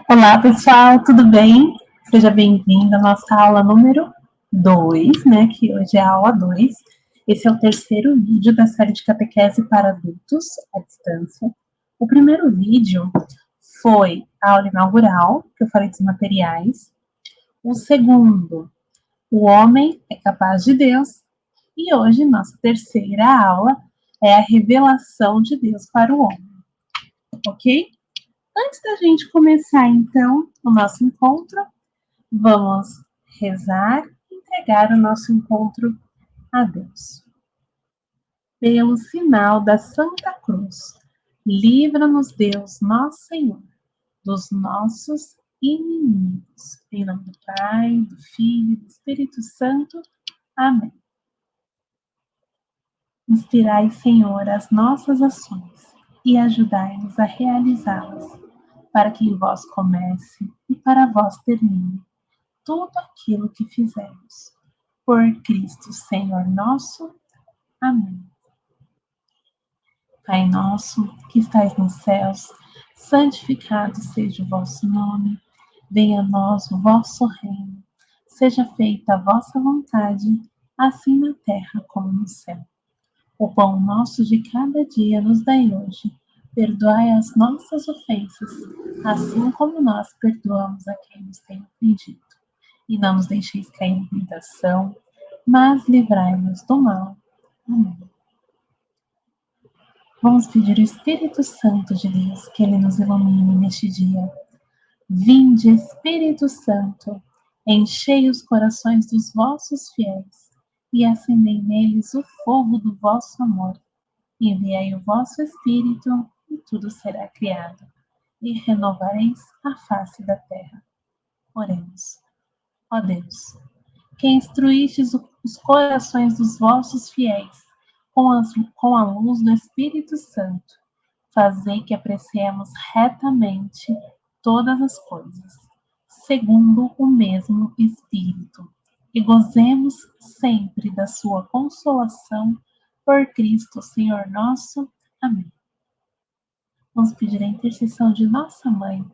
Olá, pessoal, tudo bem? Seja bem-vindo à nossa aula número 2, né? Que hoje é a aula 2. Esse é o terceiro vídeo da série de catequese para adultos à distância. O primeiro vídeo foi a aula inaugural, que eu falei dos materiais. O segundo, o homem é capaz de Deus. E hoje, nossa terceira aula é a revelação de Deus para o homem, ok? Antes da gente começar, então, o nosso encontro, vamos rezar e entregar o nosso encontro a Deus. Pelo sinal da Santa Cruz, livra-nos, Deus, nosso Senhor, dos nossos inimigos. Em nome do Pai, do Filho e do Espírito Santo. Amém. Inspirai, Senhor, as nossas ações e ajudai-nos a realizá-las, para que em vós comece e para vós termine tudo aquilo que fizemos. Por Cristo, Senhor nosso. Amém. Pai nosso, que estais nos céus, santificado seja o vosso nome. Venha a nós o vosso reino. Seja feita a vossa vontade, assim na terra como no céu. O pão nosso de cada dia nos dai hoje. Perdoai as nossas ofensas, assim como nós perdoamos a quem nos tem ofendido. E não nos deixeis cair em tentação, mas livrai-nos do mal. Amém. Vamos pedir o Espírito Santo de Deus que ele nos ilumine neste dia. Vinde, Espírito Santo, enchei os corações dos vossos fiéis e acendei neles o fogo do vosso amor. Enviai o vosso Espírito e tudo será criado, e renovareis a face da terra. Oremos. Ó Deus, que instruístes os corações dos vossos fiéis com a luz do Espírito Santo, fazei que apreciemos retamente todas as coisas, segundo o mesmo Espírito, e gozemos sempre da sua consolação por Cristo, Senhor nosso. Amém. Vamos pedir a intercessão de nossa Mãe.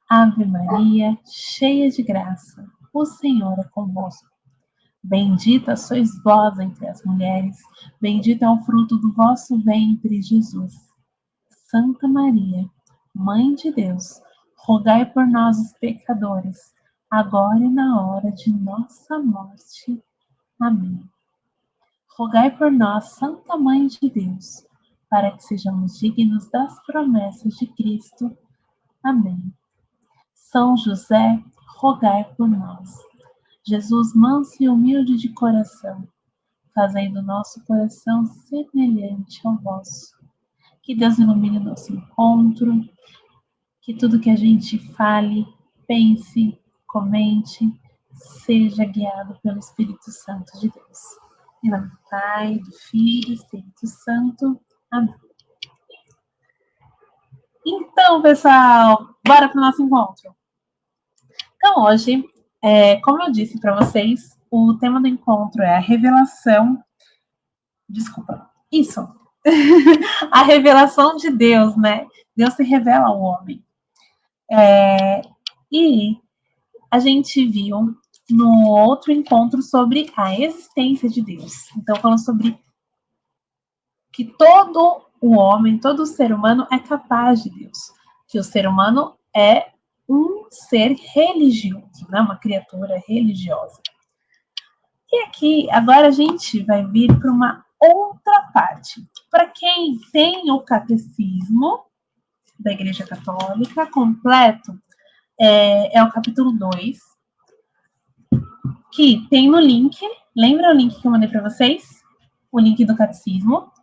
Ave Maria, cheia de graça, o Senhor é convosco. Bendita sois vós entre as mulheres, bendito é o fruto do vosso ventre, Jesus. Santa Maria, Mãe de Deus, rogai por nós, os pecadores, agora e na hora de nossa morte. Amém. Rogai por nós, Santa Mãe de Deus, para que sejamos dignos das promessas de Cristo. Amém. São José, rogai por nós. Jesus, manso e humilde de coração, fazei do nosso coração semelhante ao vosso. Que Deus ilumine o nosso encontro, que tudo que a gente fale, pense, comente, seja guiado pelo Espírito Santo de Deus. Em nome do Pai, do Filho e do Espírito Santo. Amém. Então, pessoal, bora para o nosso encontro. Então, hoje, como eu disse para vocês, o tema do encontro é a revelação. Desculpa, isso. A revelação de Deus, né? Deus se revela ao homem. E a gente viu no outro encontro sobre a existência de Deus. Então, falando sobre que todo o homem, todo ser humano é capaz de Deus. Que o ser humano é um ser religioso, né? Uma criatura religiosa. E aqui, agora a gente vai vir para uma outra parte. Para quem tem o catecismo da Igreja Católica completo, é o capítulo 2, que tem no link. Lembra o link que eu mandei para vocês? O link do catecismo.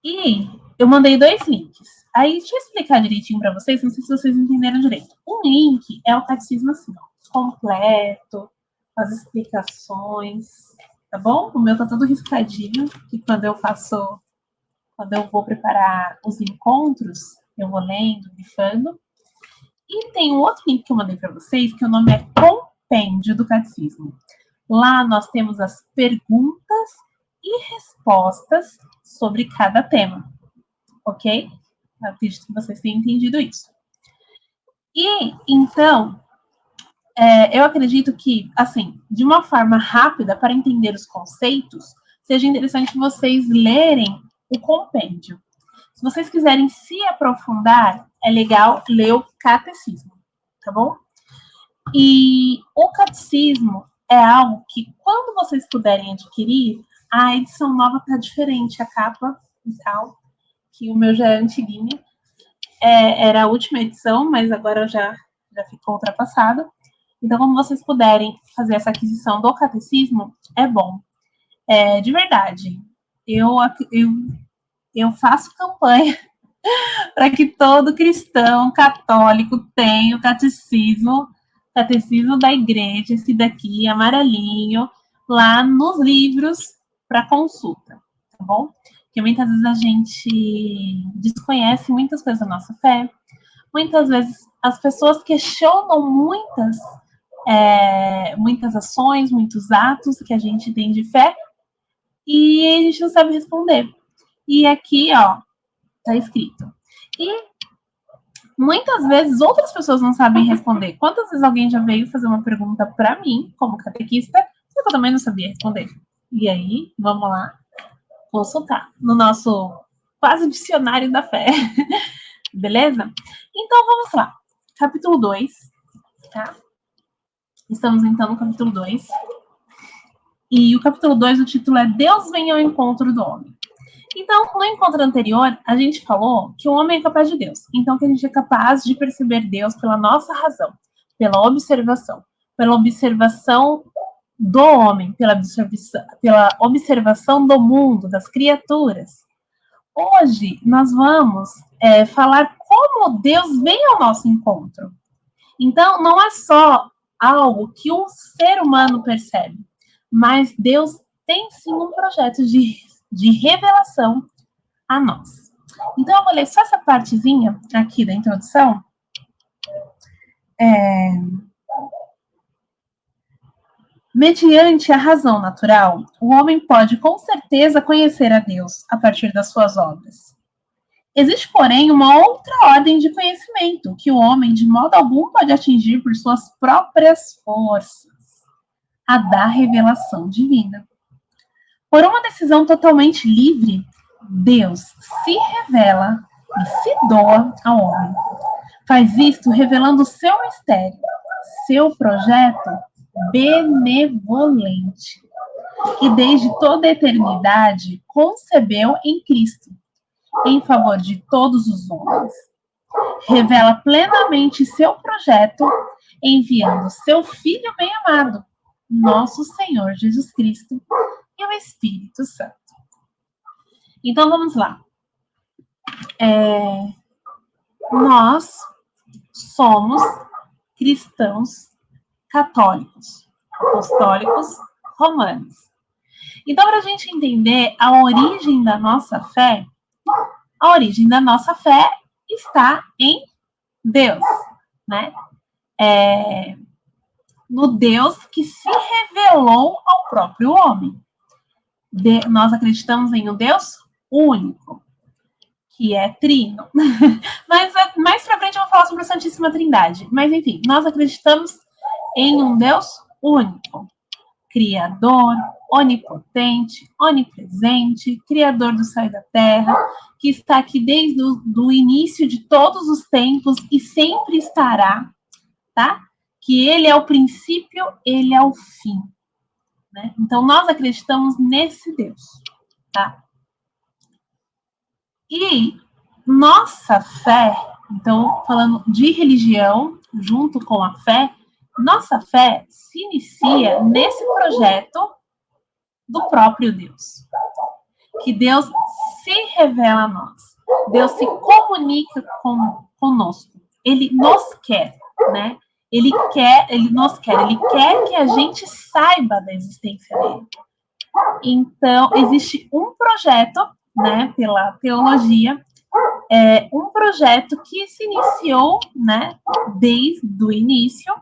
E eu mandei 2 links. Aí, deixa eu explicar direitinho para vocês, não sei se vocês entenderam direito. Um link é o catecismo assim, completo, as explicações, tá bom? O meu tá todo riscadinho, que quando eu vou preparar os encontros, eu vou lendo, grifando. E tem um outro link que eu mandei para vocês, que o nome é Compêndio do Catecismo. Lá nós temos as perguntas e respostas sobre cada tema, ok? Eu acredito que vocês tenham entendido isso. E, então, eu acredito que, assim, de uma forma rápida, para entender os conceitos, seja interessante vocês lerem o compêndio. Se vocês quiserem se aprofundar, é legal ler o catecismo, tá bom? E o catecismo é algo que, quando vocês puderem adquirir, a edição nova tá diferente, a capa e tal, que o meu já é antiguinho. Era a última edição, mas agora já ficou ultrapassado. Então, como vocês puderem fazer essa aquisição do catecismo, é bom. De verdade, eu, eu, eu faço campanha para que todo cristão católico tenha o catecismo da igreja, esse daqui, amarelinho, lá nos livros para consulta, tá bom? Porque muitas vezes a gente desconhece muitas coisas da nossa fé, muitas vezes as pessoas questionam muitas ações, muitos atos que a gente tem de fé e a gente não sabe responder. E aqui, ó, tá escrito. E muitas vezes outras pessoas não sabem responder. Quantas vezes alguém já veio fazer uma pergunta para mim, como catequista, só que eu também não sabia responder. E aí, vamos lá consultar no nosso quase dicionário da fé. Beleza? Então vamos lá. Capítulo 2, tá? Estamos então no capítulo 2. E o capítulo 2, o título é Deus vem ao encontro do homem. Então, no encontro anterior, a gente falou que o homem é capaz de Deus. Então, que a gente é capaz de perceber Deus pela nossa razão, pela observação do homem, pela observação do mundo, das criaturas. Hoje, nós vamos falar como Deus vem ao nosso encontro. Então, não é só algo que um ser humano percebe, mas Deus tem sim um projeto de revelação a nós. Então, eu vou ler só essa partezinha aqui da introdução. Mediante a razão natural, o homem pode com certeza conhecer a Deus a partir das suas obras. Existe, porém, uma outra ordem de conhecimento que o homem, de modo algum, pode atingir por suas próprias forças, a da revelação divina. Por uma decisão totalmente livre, Deus se revela e se doa ao homem. Faz isto revelando o seu mistério, seu projeto benevolente, que desde toda a eternidade concebeu em Cristo, em favor de todos os homens. Revela plenamente seu projeto, enviando seu Filho bem-amado, nosso Senhor Jesus Cristo, e o Espírito Santo. Então, vamos lá. Nós somos cristãos católicos, apostólicos, romanos. Então, para a gente entender a origem da nossa fé está em Deus, né? No Deus que se revelou ao próprio homem. Nós acreditamos em um Deus único, que é trino. Mas mais pra frente eu vou falar sobre a Santíssima Trindade. Mas enfim, nós acreditamos em um Deus único, Criador, onipotente, onipresente, Criador do céu e da terra, que está aqui desde o início de todos os tempos e sempre estará, tá? Que ele é o princípio, ele é o fim. Né? Então, nós acreditamos nesse Deus, tá? E nossa fé, então, falando de religião, junto com a fé, nossa fé se inicia nesse projeto do próprio Deus. Que Deus se revela a nós. Deus se comunica conosco. Ele nos quer, né? Ele quer que a gente saiba da existência dele. Então, existe um projeto, né, pela teologia, um projeto que se iniciou, né, desde o início,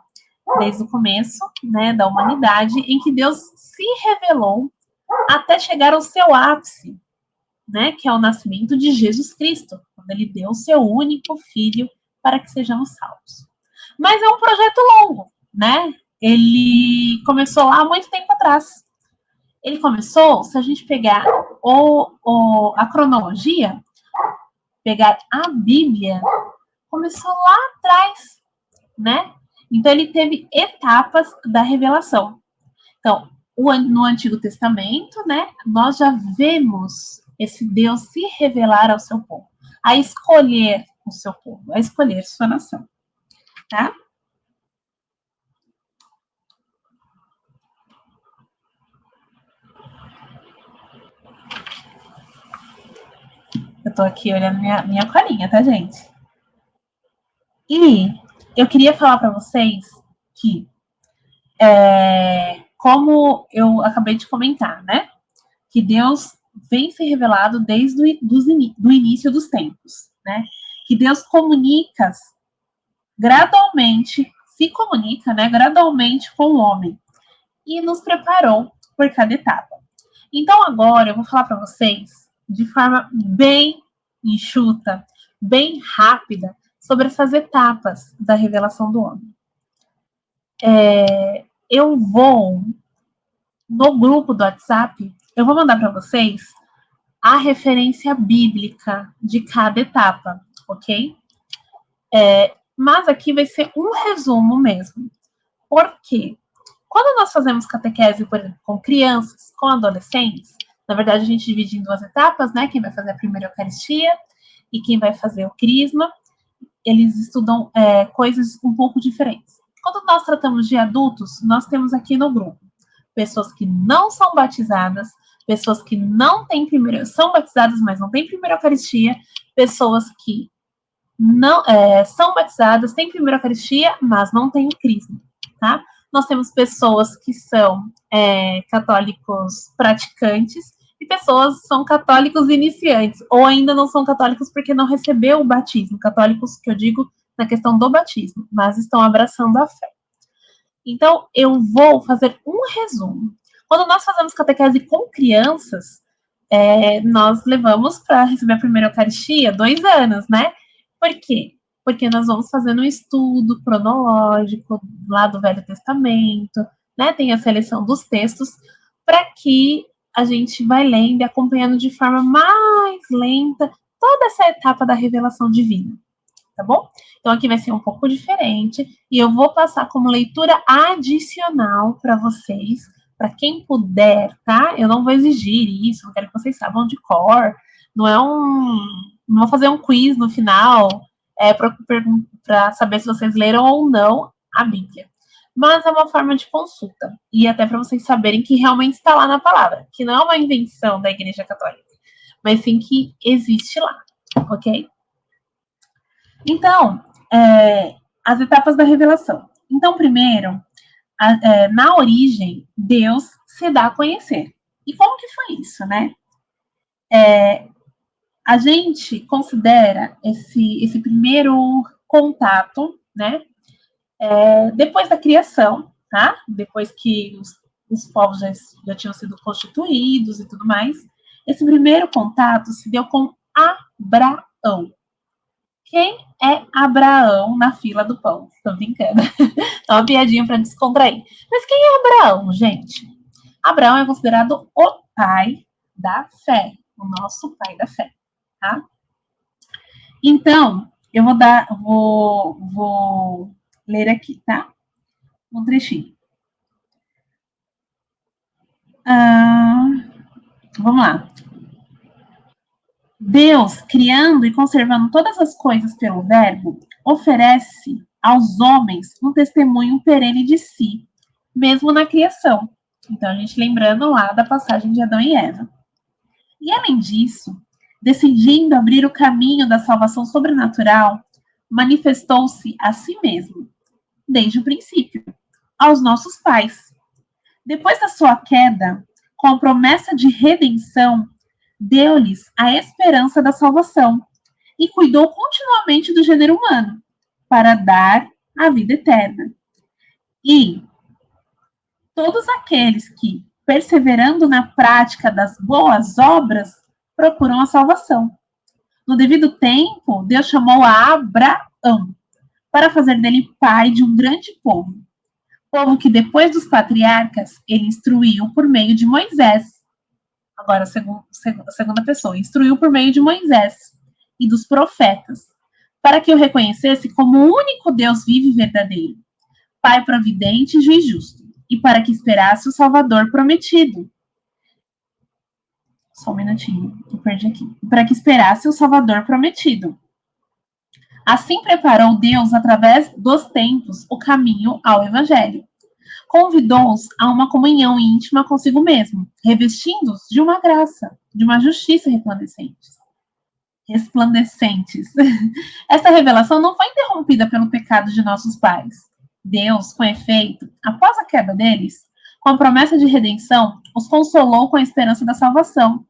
desde o começo, né, da humanidade, em que Deus se revelou até chegar ao seu ápice, né, que é o nascimento de Jesus Cristo, quando ele deu o seu único filho para que sejamos salvos. Mas é um projeto longo, né? Ele começou lá há muito tempo atrás. Ele começou, se a gente pegar a cronologia, pegar a Bíblia, começou lá atrás, né? Então ele teve etapas da revelação. Então, no Antigo Testamento, né, nós já vemos esse Deus se revelar ao seu povo, a escolher o seu povo, a escolher sua nação, tá? Eu tô aqui olhando minha colinha, tá, gente? E eu queria falar para vocês que, como eu acabei de comentar, né, que Deus vem se revelado desde do início dos tempos, né? Que Deus comunica gradualmente, se comunica, né, gradualmente com o homem e nos preparou por cada etapa. Então agora eu vou falar para vocês de forma bem enxuta, bem rápida, sobre essas etapas da revelação do homem. Eu vou, no grupo do WhatsApp, eu vou mandar para vocês a referência bíblica de cada etapa, ok? Mas aqui vai ser um resumo mesmo. Por quê? Quando nós fazemos catequese, por exemplo, com crianças, com adolescentes, na verdade a gente divide em duas etapas, né? Quem vai fazer a primeira Eucaristia e quem vai fazer o Crisma, eles estudam coisas um pouco diferentes. Quando nós tratamos de adultos, nós temos aqui no grupo pessoas que não são batizadas, pessoas que não têm primeira, são batizadas, mas não têm primeira Eucaristia, pessoas que não são batizadas, têm primeira Eucaristia, mas não têm o Crisma, tá? Nós temos pessoas que são católicos praticantes e pessoas que são católicos iniciantes, ou ainda não são católicos porque não recebeu o batismo. Católicos, que eu digo, na questão do batismo, mas estão abraçando a fé. Então, eu vou fazer um resumo. Quando nós fazemos catequese com crianças, nós levamos para receber a primeira Eucaristia 2 anos, né? Por quê? Porque nós vamos fazendo um estudo cronológico lá do Velho Testamento, né? Tem a seleção dos textos, para que a gente vai lendo e acompanhando de forma mais lenta toda essa etapa da revelação divina, tá bom? Então aqui vai ser um pouco diferente e eu vou passar como leitura adicional para vocês, para quem puder, tá? Eu não vou exigir isso, não quero que vocês saibam de cor, não é não vou fazer um quiz no final para saber se vocês leram ou não a Bíblia. Mas é uma forma de consulta e até para vocês saberem que realmente está lá na palavra, que não é uma invenção da Igreja Católica, mas sim que existe lá, ok? Então, as etapas da revelação. Então, primeiro, na origem, Deus se dá a conhecer. E como que foi isso, né? A gente considera esse primeiro contato, né? Depois da criação, tá? Depois que os povos já tinham sido constituídos e tudo mais. Esse primeiro contato se deu com Abraão. Quem é Abraão na fila do pão? Tô brincando. É uma piadinha para descontrair. Mas quem é Abraão, gente? Abraão é considerado o pai da fé, o nosso pai da fé, tá? Então, eu vou ler aqui, tá? Um trechinho. Vamos lá. Deus, criando e conservando todas as coisas pelo Verbo, oferece aos homens um testemunho perene de si, mesmo na criação. Então, a gente lembrando lá da passagem de Adão e Eva. E, além disso, decidindo abrir o caminho da salvação sobrenatural, manifestou-se a si mesmo, desde o princípio, aos nossos pais. Depois da sua queda, com a promessa de redenção, deu-lhes a esperança da salvação e cuidou continuamente do gênero humano para dar a vida eterna. E todos aqueles que, perseverando na prática das boas obras, procuram a salvação. No devido tempo, Deus chamou a Abraão, para fazer dele pai de um grande povo que depois dos patriarcas ele instruiu por meio de Moisés. Agora, segunda pessoa, instruiu por meio de Moisés e dos profetas, para que o reconhecesse como o único Deus vivo e verdadeiro, Pai providente e juiz justo, e para que esperasse o Salvador prometido. Só um minutinho, eu perdi aqui. Para que esperasse o Salvador prometido. Assim preparou Deus, através dos tempos, o caminho ao Evangelho. Convidou-os a uma comunhão íntima consigo mesmo, revestindo-os de uma graça, de uma justiça resplandecentes. Esta revelação não foi interrompida pelo pecado de nossos pais. Deus, com efeito, após a queda deles, com a promessa de redenção, os consolou com a esperança da salvação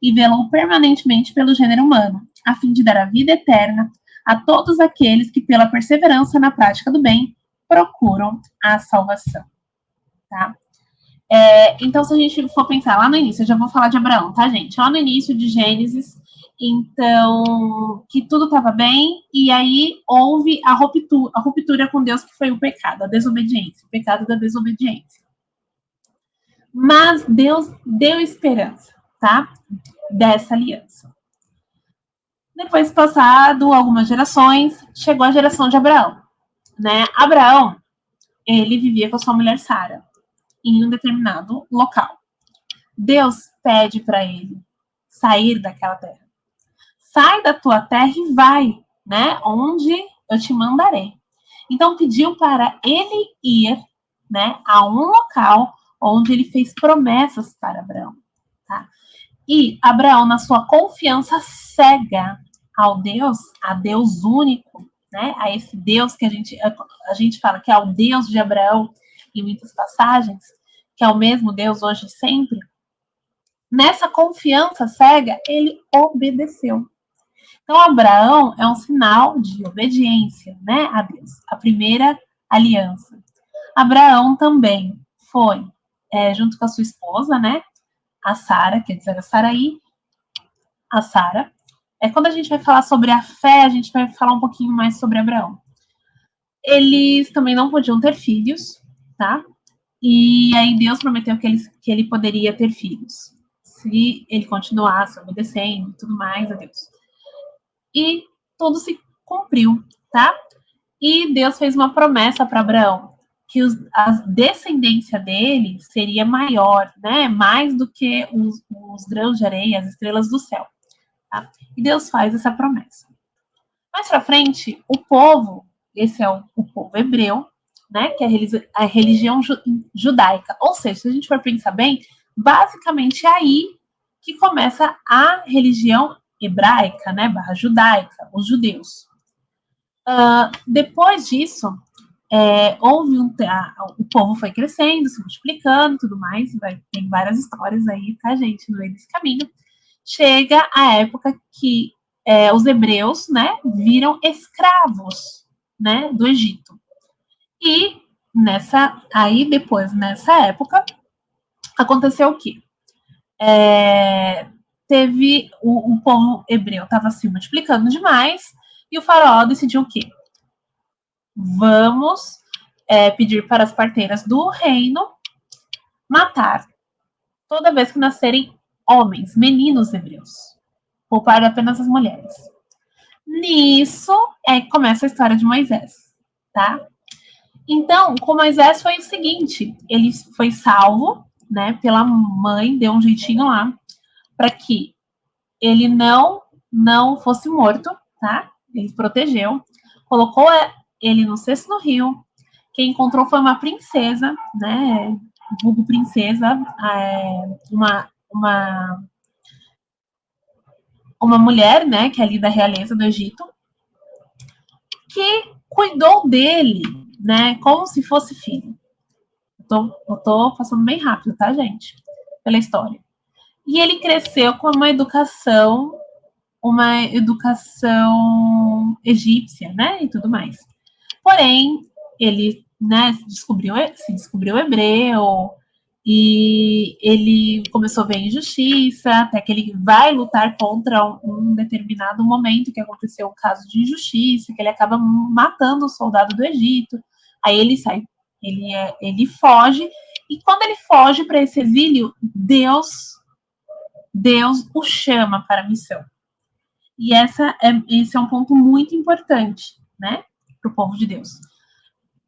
e velou permanentemente pelo gênero humano, a fim de dar a vida eterna a todos aqueles que, pela perseverança na prática do bem, procuram a salvação. Tá? Então, se a gente for pensar lá no início, eu já vou falar de Abraão, tá, gente? Lá no início de Gênesis, então, que tudo estava bem, e aí houve a ruptura com Deus, que foi o pecado, a desobediência, o pecado da desobediência. Mas Deus deu esperança, tá? Dessa aliança. Depois, passado algumas gerações, chegou a geração de Abraão, né? Abraão, ele vivia com a sua mulher Sara em um determinado local. Deus pede para ele sair daquela terra. Sai da tua terra e vai, né? Onde eu te mandarei. Então pediu para ele ir, né, a um local onde ele fez promessas para Abraão, tá? E Abraão, na sua confiança cega ao Deus, a Deus único, né? A esse Deus que a gente fala que é o Deus de Abraão em muitas passagens, que é o mesmo Deus hoje e sempre. Nessa confiança cega, ele obedeceu. Então, Abraão é um sinal de obediência, né, a Deus, a primeira aliança. Abraão também foi, junto com a sua esposa, né, a Sara, quer dizer, a Saraí, a Sara. Quando a gente vai falar sobre a fé, a gente vai falar um pouquinho mais sobre Abraão. Eles também não podiam ter filhos, tá? E aí Deus prometeu que ele poderia ter filhos, se ele continuasse obedecendo e tudo mais a Deus. E tudo se cumpriu, tá? E Deus fez uma promessa para Abraão, que a descendência dele seria maior, né? Mais do que os grãos de areia, as estrelas do céu. Tá? E Deus faz essa promessa. Mais para frente, o povo, esse é o povo hebreu, né? Que é a religião judaica. Ou seja, se a gente for pensar bem, basicamente é aí que começa a religião hebraica, né? Barra judaica, os judeus. Depois disso, o povo foi crescendo, se multiplicando, tudo mais. Tem várias histórias aí, tá, gente, no meio desse caminho. Chega a época que os hebreus, né, viram escravos, né, do Egito. E depois, nessa época, aconteceu o quê? Teve o povo hebreu estava se multiplicando demais e o faraó decidiu o quê? Vamos pedir para as parteiras do reino matar toda vez que nascerem homens, meninos hebreus, poupar apenas as mulheres. Nisso começa a história de Moisés, tá? Então, com Moisés foi o seguinte, ele foi salvo, né, pela mãe, deu um jeitinho lá, para que ele não fosse morto, tá? Ele protegeu, colocou ele no cesto do rio, quem encontrou foi uma princesa, né, vulgo princesa, uma mulher, né, que é ali da realeza do Egito, que cuidou dele, né, como se fosse filho. Eu tô passando bem rápido, tá, gente? Pela história. E ele cresceu com uma educação egípcia, né, e tudo mais. Porém, ele, né, se descobriu hebreu e ele começou a ver injustiça, até que ele vai lutar contra um determinado momento que aconteceu um caso de injustiça, que ele acaba matando o soldado do Egito. Aí ele sai, ele foge, e quando ele foge para esse exílio, Deus o chama para a missão. E esse é um ponto muito importante, né, para o povo de Deus.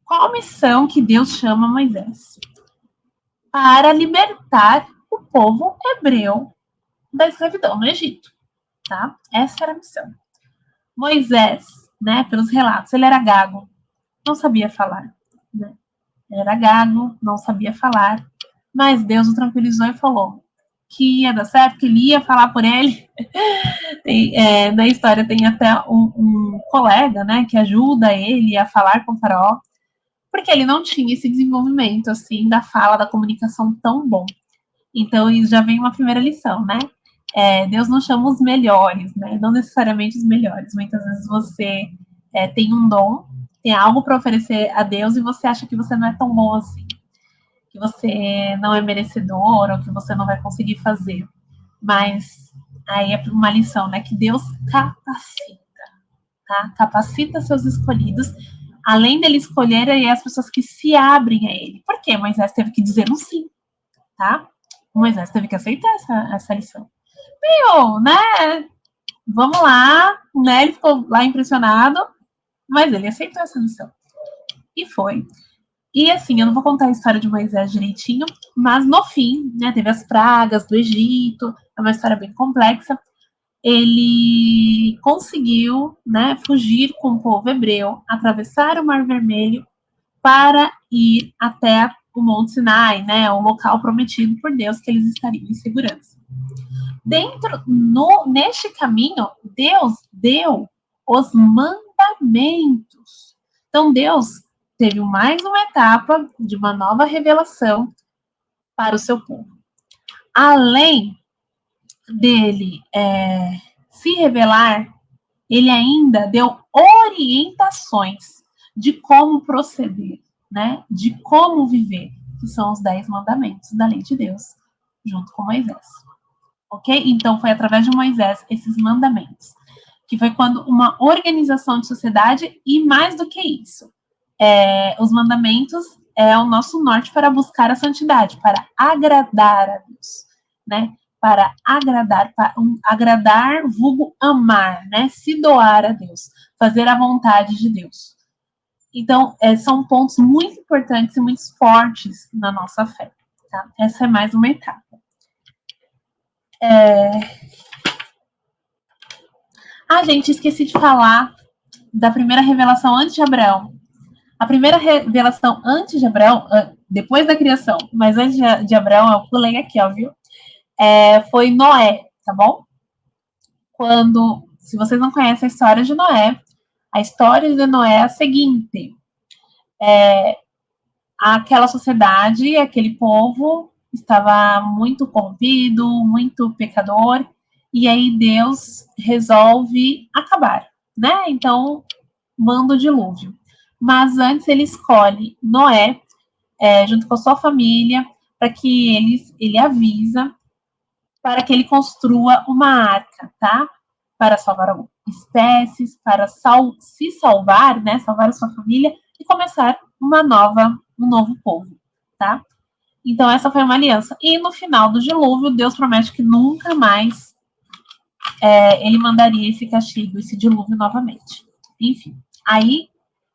Qual a missão que Deus chama Moisés? Para libertar o povo hebreu da escravidão no Egito, tá? Essa era a missão. Moisés, né, pelos relatos, ele era gago, não sabia falar, né? Ele era gago, não sabia falar, mas Deus o tranquilizou e falou que ia dar certo, que ele ia falar por ele. Na história tem até um colega, né, que ajuda ele a falar com o faraó, porque ele não tinha esse desenvolvimento, assim, da fala, da comunicação tão bom. Então, isso já vem uma primeira lição, né? Deus não chama os melhores, né? Não necessariamente os melhores. Muitas vezes você tem um dom, tem algo para oferecer a Deus e você acha que você não é tão bom assim, que você não é merecedor ou que você não vai conseguir fazer. Mas aí é uma lição, né? Que Deus capacita, tá? Capacita seus escolhidos, além dele escolher aí as pessoas que se abrem a ele. Por quê? Moisés teve que dizer um sim, tá? Moisés teve que aceitar essa lição. Meu, né? Vamos lá, né? Ele ficou lá impressionado, mas ele aceitou essa lição. E foi. E assim, eu não vou contar a história de Moisés direitinho, mas no fim, né, teve as pragas do Egito, é uma história bem complexa. Ele conseguiu, né, fugir com o povo hebreu, atravessar o Mar Vermelho para ir até o Monte Sinai, né, o local prometido por Deus que eles estariam em segurança. Neste caminho, Deus deu os mandamentos. Então, Deus teve mais uma etapa de uma nova revelação para o seu povo. Além dele se revelar, ele ainda deu orientações de como proceder, né? De como viver, que são os 10 mandamentos da lei de Deus, junto com Moisés. Ok? Então, foi através de Moisés esses mandamentos, que foi quando uma organização de sociedade, e mais do que isso, os mandamentos é o nosso norte para buscar a santidade, para agradar a Deus, né? Para agradar, vulgo amar, né? Se doar a Deus, fazer a vontade de Deus. Então, são pontos muito importantes e muito fortes na nossa fé. Tá? Essa é mais uma etapa. Gente, esqueci de falar da primeira revelação antes de Abraão. A primeira revelação antes de Abraão, depois da criação, mas antes de Abraão, eu pulei aqui, ó, viu? Foi Noé, tá bom? Se vocês não conhecem a história de Noé, a história de Noé é a seguinte: aquela sociedade, aquele povo estava muito corrompido, muito pecador, e aí Deus resolve acabar, né? Então, manda o dilúvio. Mas antes ele escolhe Noé, junto com a sua família, para que ele avisa para que ele construa uma arca, tá? Para salvar espécies, para se salvar, né? Salvar a sua família e começar um novo povo, tá? Então essa foi uma aliança. E no final do dilúvio, Deus promete que nunca mais ele mandaria esse castigo, esse dilúvio novamente. Enfim, aí,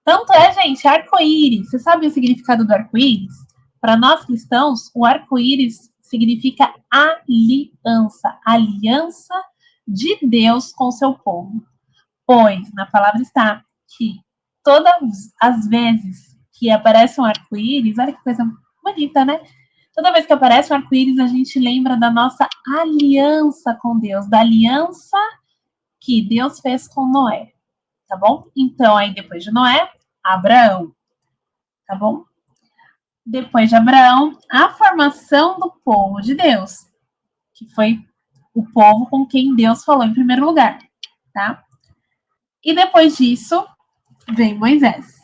tanto gente, arco-íris. Você sabe o significado do arco-íris? Para nós cristãos, o arco-íris significa aliança, aliança de Deus com seu povo. Pois na palavra está que todas as vezes que aparece um arco-íris, olha que coisa bonita, né? Toda vez que aparece um arco-íris, a gente lembra da nossa aliança com Deus, da aliança que Deus fez com Noé, tá bom? Então, aí depois de Noé, Abraão, tá bom? Depois de Abraão, a formação do povo de Deus, que foi o povo com quem Deus falou em primeiro lugar, tá? E depois disso, vem Moisés.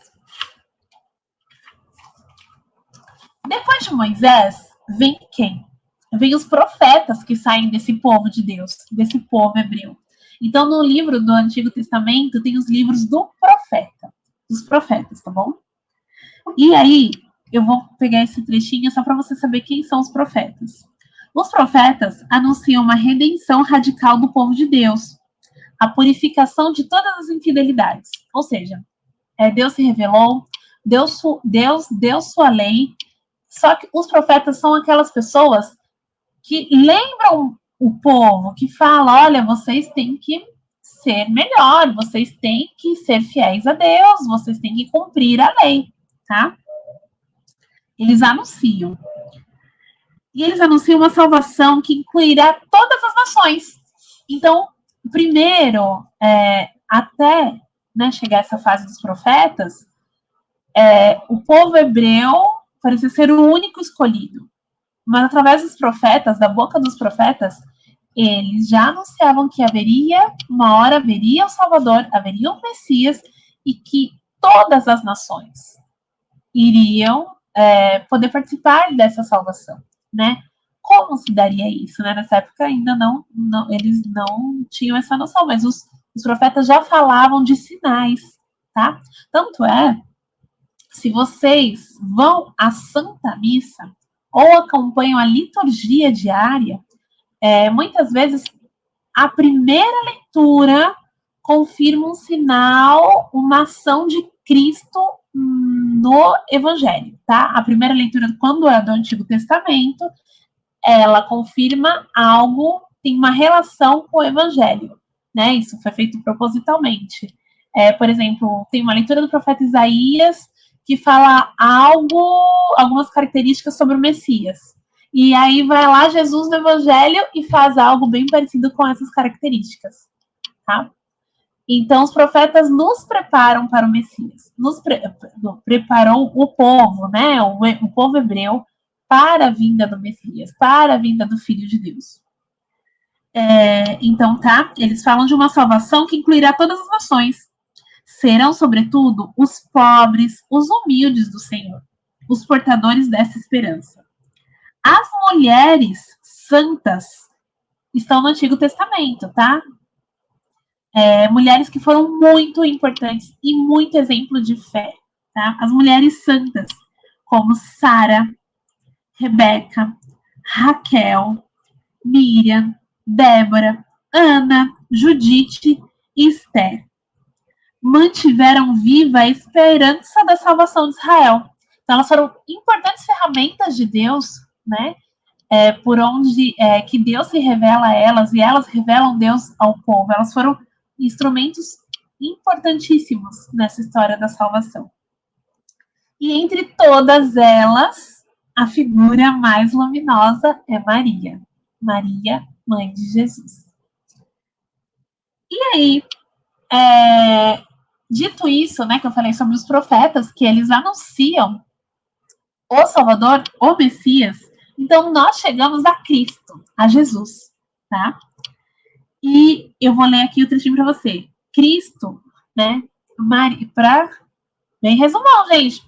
Depois de Moisés, Vem quem? Vem os profetas que saem desse povo de Deus, desse povo hebreu. Então, no livro do Antigo Testamento, tem os livros do profeta, dos profetas, tá bom? E aí, eu vou pegar esse trechinho só para você saber quem são os profetas. Os profetas anunciam uma redenção radical do povo de Deus, a purificação de todas as infidelidades. Ou seja, Deus se revelou, Deus deu sua lei, só que os profetas são aquelas pessoas que lembram o povo, que falam, olha, vocês têm que ser melhor, vocês têm que ser fiéis a Deus, vocês têm que cumprir a lei, tá? Eles anunciam. E eles anunciam uma salvação que incluirá todas as nações. Então, primeiro, até chegar essa fase dos profetas, o povo hebreu parecia ser o único escolhido. Mas através dos profetas, da boca dos profetas, eles já anunciavam que uma hora haveria o Salvador, haveria o Messias, e que todas as nações iriam poder participar dessa salvação, né? Como se daria isso, né? Nessa época ainda não eles não tinham essa noção, mas os profetas já falavam de sinais, tá? Tanto é, se vocês vão à Santa Missa ou acompanham a liturgia diária, muitas vezes a primeira leitura confirma um sinal, uma ação de Cristo no Evangelho, tá? A primeira leitura, quando é do Antigo Testamento, ela confirma algo, tem uma relação com o Evangelho, né? Isso foi feito propositalmente. Por exemplo, tem uma leitura do profeta Isaías que fala algumas características sobre o Messias. E aí vai lá Jesus no Evangelho e faz algo bem parecido com essas características, tá? Então, os profetas nos preparam para o Messias, preparou o povo, né? O povo hebreu para a vinda do Messias, para a vinda do Filho de Deus. Então, tá? Eles falam de uma salvação que incluirá todas as nações. Serão, sobretudo, os pobres, os humildes do Senhor, os portadores dessa esperança. As mulheres santas estão no Antigo Testamento, tá? Mulheres que foram muito importantes e muito exemplo de fé, tá? As mulheres santas, como Sara, Rebeca, Raquel, Miriam, Débora, Ana, Judite e Esther, mantiveram viva a esperança da salvação de Israel. Então, elas foram importantes ferramentas de Deus, né? Por onde que Deus se revela a elas e elas revelam Deus ao povo. Elas foram instrumentos importantíssimos nessa história da salvação. E entre todas elas, a figura mais luminosa é Maria. Maria, mãe de Jesus. E aí, dito isso, né, que eu falei sobre os profetas, que eles anunciam o Salvador, o Messias, então nós chegamos a Cristo, a Jesus, tá? E eu vou ler aqui o trechinho para você. Cristo, né? Bem resumão, gente.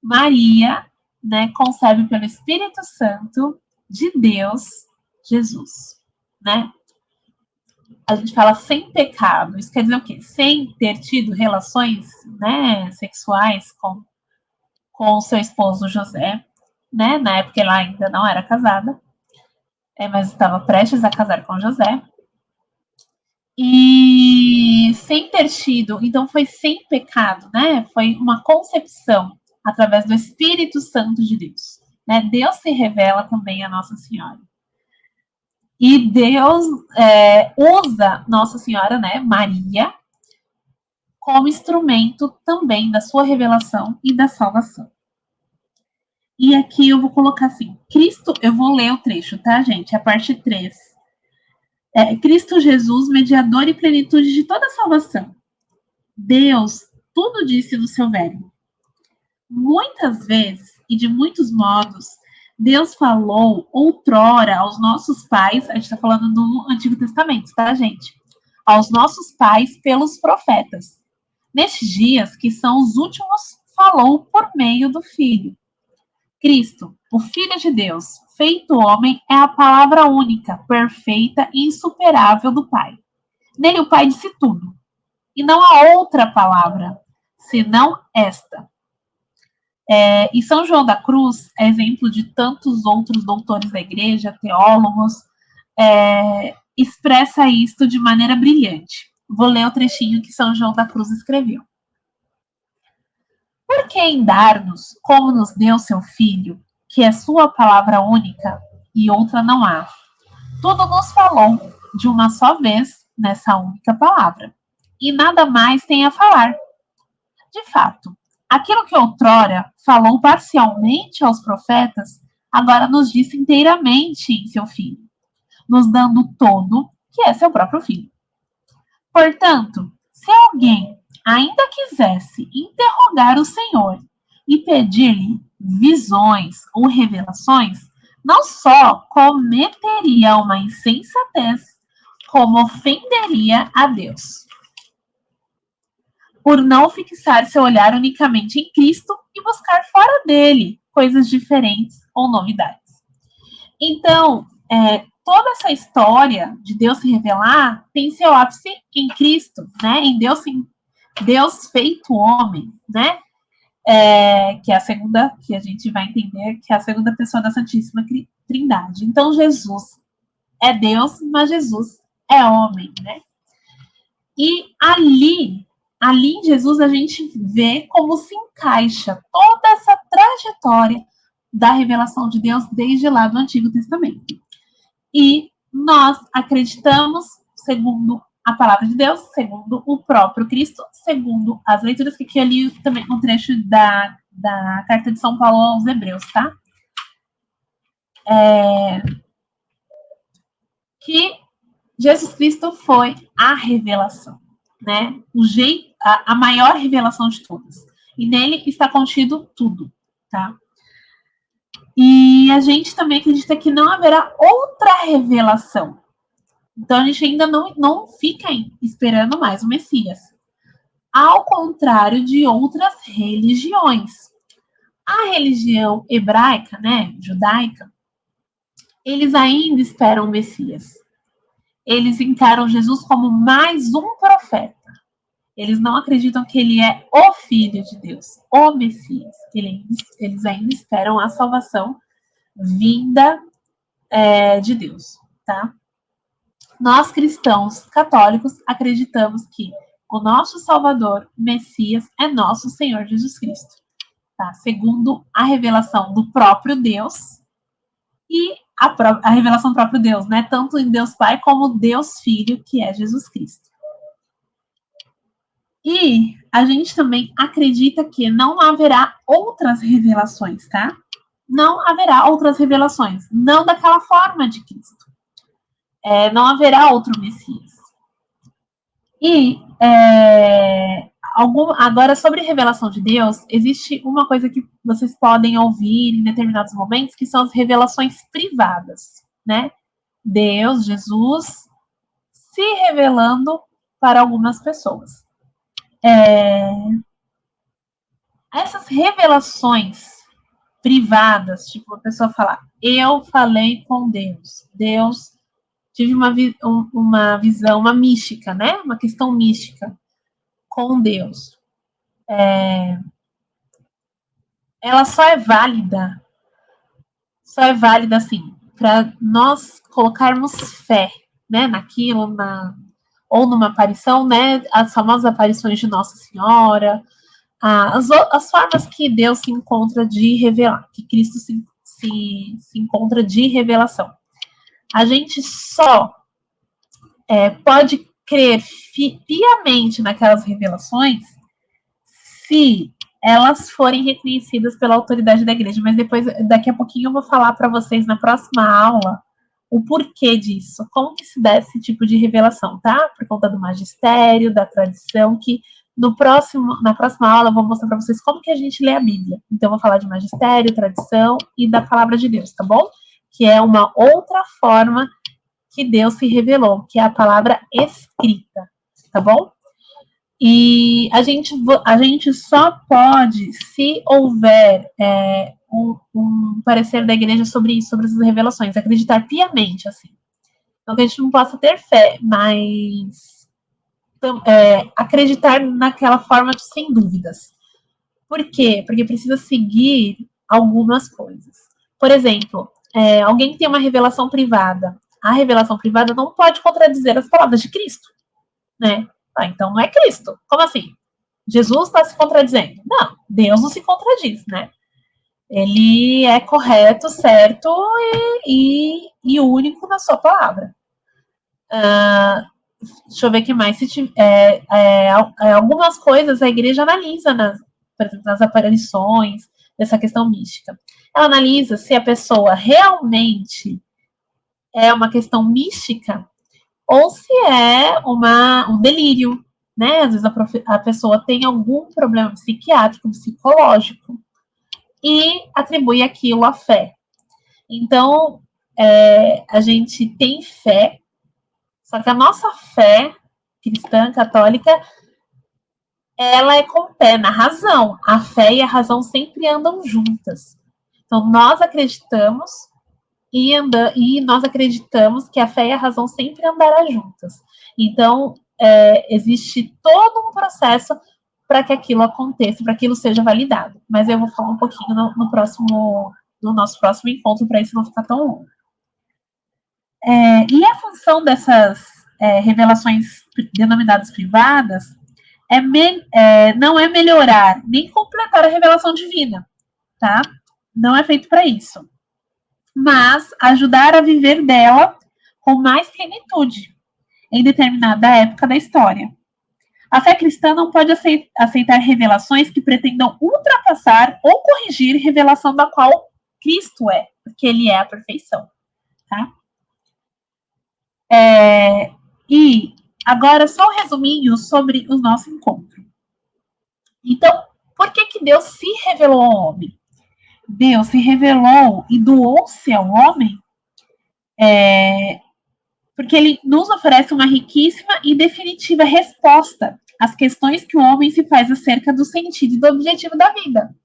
Maria, né, concebe pelo Espírito Santo de Deus, Jesus, né? A gente fala sem pecado. Isso quer dizer o quê? Sem ter tido relações, né, sexuais com o seu esposo José, né? Na época ela ainda não era casada, mas estava prestes a casar com José. E sem ter tido, então foi sem pecado, né? Foi uma concepção através do Espírito Santo de Deus. Né? Deus se revela também a Nossa Senhora. E Deus usa Nossa Senhora, né, Maria, como instrumento também da sua revelação e da salvação. E aqui eu vou colocar assim, Cristo, eu vou ler o trecho, tá, gente? A parte 3. Cristo Jesus, mediador e plenitude de toda a salvação. Deus tudo disse no seu verbo. Muitas vezes e de muitos modos, Deus falou outrora aos nossos pais, a gente está falando do Antigo Testamento, tá, gente? Aos nossos pais pelos profetas. Nestes dias, que são os últimos, falou por meio do Filho. Cristo, o Filho de Deus, feito homem, é a palavra única, perfeita e insuperável do Pai. Nele o Pai disse tudo, e não há outra palavra, senão esta. E São João da Cruz é exemplo de tantos outros doutores da igreja, teólogos, expressa isto de maneira brilhante. Vou ler o trechinho que São João da Cruz escreveu. Por que em dar-nos, como nos deu seu Filho, que é sua palavra única e outra não há? Tudo nos falou de uma só vez nessa única palavra, e nada mais tem a falar. De fato, aquilo que outrora falou parcialmente aos profetas, agora nos disse inteiramente em seu Filho, nos dando todo, que é seu próprio Filho. Portanto, se alguém ainda quisesse interrogar o Senhor e pedir-lhe visões ou revelações, não só cometeria uma insensatez, como ofenderia a Deus, por não fixar seu olhar unicamente em Cristo e buscar fora dele coisas diferentes ou novidades. Então, toda essa história de Deus se revelar tem seu ápice em Cristo, né? Em Deus feito homem, né? Que é a segunda, que a gente vai entender, que é a segunda pessoa da Santíssima Trindade. Então, Jesus é Deus, mas Jesus é homem, né? E ali em Jesus a gente vê como se encaixa toda essa trajetória da revelação de Deus desde lá do Antigo Testamento. E nós acreditamos, segundo a palavra de Deus, segundo o próprio Cristo, segundo as leituras que eu li também um trecho da carta de São Paulo aos Hebreus, tá? Que Jesus Cristo foi a revelação, né? A maior revelação de todas. E nele está contido tudo, tá? E a gente também acredita que não haverá outra revelação. Então a gente ainda não fica esperando mais o Messias. Ao contrário de outras religiões. A religião hebraica, né, judaica, eles ainda esperam o Messias. Eles encaram Jesus como mais um profeta. Eles não acreditam que ele é o Filho de Deus, o Messias. Eles ainda esperam a salvação vinda de Deus, tá? Nós, cristãos católicos, acreditamos que o nosso Salvador, Messias, é nosso Senhor Jesus Cristo, tá? Segundo a revelação do próprio Deus e a revelação do próprio Deus, né? Tanto em Deus Pai como Deus Filho, que é Jesus Cristo. E a gente também acredita que não haverá outras revelações, tá? Não haverá outras revelações, não daquela forma de Cristo. Não haverá outro Messias. E agora, sobre revelação de Deus, existe uma coisa que vocês podem ouvir em determinados momentos, que são as revelações privadas, né? Deus, Jesus, se revelando para algumas pessoas. Essas revelações privadas, tipo, a pessoa falar, eu falei com Deus, Deus, tive uma visão, uma mística, né? Uma questão mística com Deus. Ela só é válida assim, para nós colocarmos fé, né, naquilo, ou numa aparição, né, as famosas aparições de Nossa Senhora, as formas que Deus se encontra de revelar, que Cristo se encontra de revelação. A gente só pode crer piamente naquelas revelações se elas forem reconhecidas pela autoridade da igreja. Mas daqui a pouquinho eu vou falar para vocês na próxima aula o porquê disso, como que se dá esse tipo de revelação, tá? Por conta do magistério, da tradição, que na próxima aula eu vou mostrar para vocês como que a gente lê a Bíblia. Então eu vou falar de magistério, tradição e da palavra de Deus, tá bom? Que é uma outra forma que Deus se revelou, que é a palavra escrita, tá bom? E a gente só pode, se houver um parecer da igreja sobre isso, sobre essas revelações, acreditar piamente, assim. Não que a gente não possa ter fé, mas acreditar naquela forma sem dúvidas. Por quê? Porque precisa seguir algumas coisas. Por exemplo, alguém que tem uma revelação privada. A revelação privada não pode contradizer as palavras de Cristo, né? Então não é Cristo. Como assim? Jesus está se contradizendo? Não, Deus não se contradiz, né? Ele é correto, certo e único na sua palavra. Deixa eu ver o que mais. Algumas coisas a igreja analisa, por exemplo, nas aparições, dessa questão mística. Ela analisa se a pessoa realmente é uma questão mística ou se é um delírio, né? Às vezes a pessoa tem algum problema psiquiátrico, psicológico e atribui aquilo à fé. Então, a gente tem fé, só que a nossa fé cristã, católica, ela é com o pé na razão. A fé e a razão sempre andam juntas. Então, nós acreditamos e nós acreditamos que a fé e a razão sempre andarão juntas. Então, existe todo um processo para que aquilo aconteça, para que aquilo seja validado. Mas eu vou falar um pouquinho no nosso próximo encontro, para isso não ficar tão longo. E a função dessas revelações denominadas privadas não é melhorar nem completar a revelação divina, tá? Não é feito para isso. Mas ajudar a viver dela com mais plenitude em determinada época da história. A fé cristã não pode aceitar revelações que pretendam ultrapassar ou corrigir revelação da qual Cristo é, porque ele é a perfeição, tá? E agora só um resuminho sobre o nosso encontro. Então, por que Deus se revelou ao homem? Deus se revelou e doou-se ao homem porque ele nos oferece uma riquíssima e definitiva resposta às questões que o homem se faz acerca do sentido e do objetivo da vida.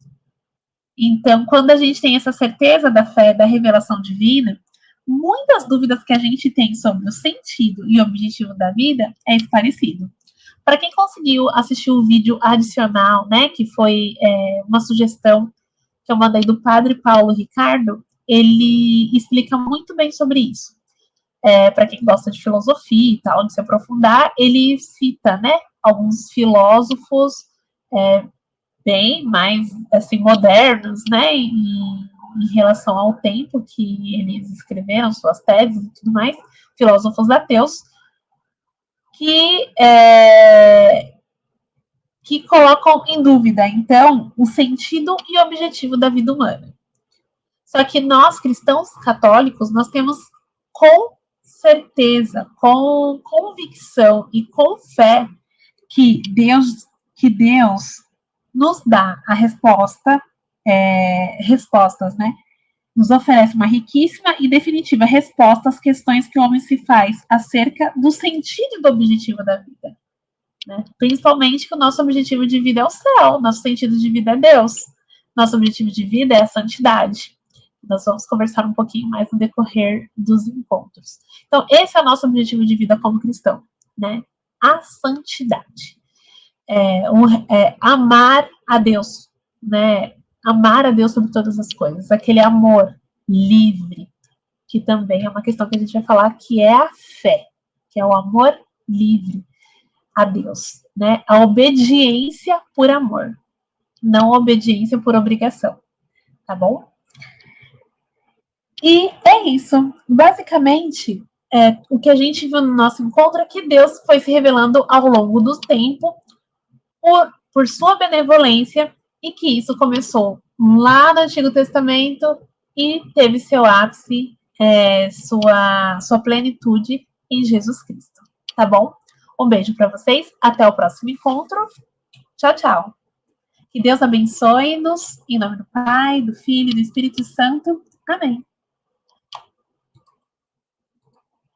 Então, quando a gente tem essa certeza da fé, da revelação divina, muitas dúvidas que a gente tem sobre o sentido e o objetivo da vida é esclarecido. Para quem conseguiu assistir o vídeo adicional, né, que foi uma sugestão que eu mandei do Padre Paulo Ricardo, ele explica muito bem sobre isso. Para quem gosta de filosofia e tal, de se aprofundar, ele cita, né, alguns filósofos bem mais assim modernos, né, em relação ao tempo que eles escreveram suas teses e tudo mais, filósofos ateus, que colocam em dúvida, então, o sentido e o objetivo da vida humana. Só que nós, cristãos católicos, nós temos com certeza, com convicção e com fé que Deus nos dá a respostas, né? Nos oferece uma riquíssima e definitiva resposta às questões que o homem se faz acerca do sentido e do objetivo da vida. Né? Principalmente que o nosso objetivo de vida é o céu, nosso sentido de vida é Deus, nosso objetivo de vida é a santidade. Nós vamos conversar um pouquinho mais no decorrer dos encontros. Então, esse é o nosso objetivo de vida como cristão, né? A santidade. Amar a Deus, né? Amar a Deus sobre todas as coisas. Aquele amor livre, que também é uma questão que a gente vai falar, que é a fé, que é o amor livre a Deus, né? A obediência por amor, não a obediência por obrigação, tá bom? E é isso. Basicamente, o que a gente viu no nosso encontro é que Deus foi se revelando ao longo do tempo por sua benevolência e que isso começou lá no Antigo Testamento e teve seu ápice, sua plenitude em Jesus Cristo. Tá bom? Um beijo para vocês. Até o próximo encontro. Tchau, tchau. Que Deus abençoe-nos. Em nome do Pai, do Filho e do Espírito Santo. Amém.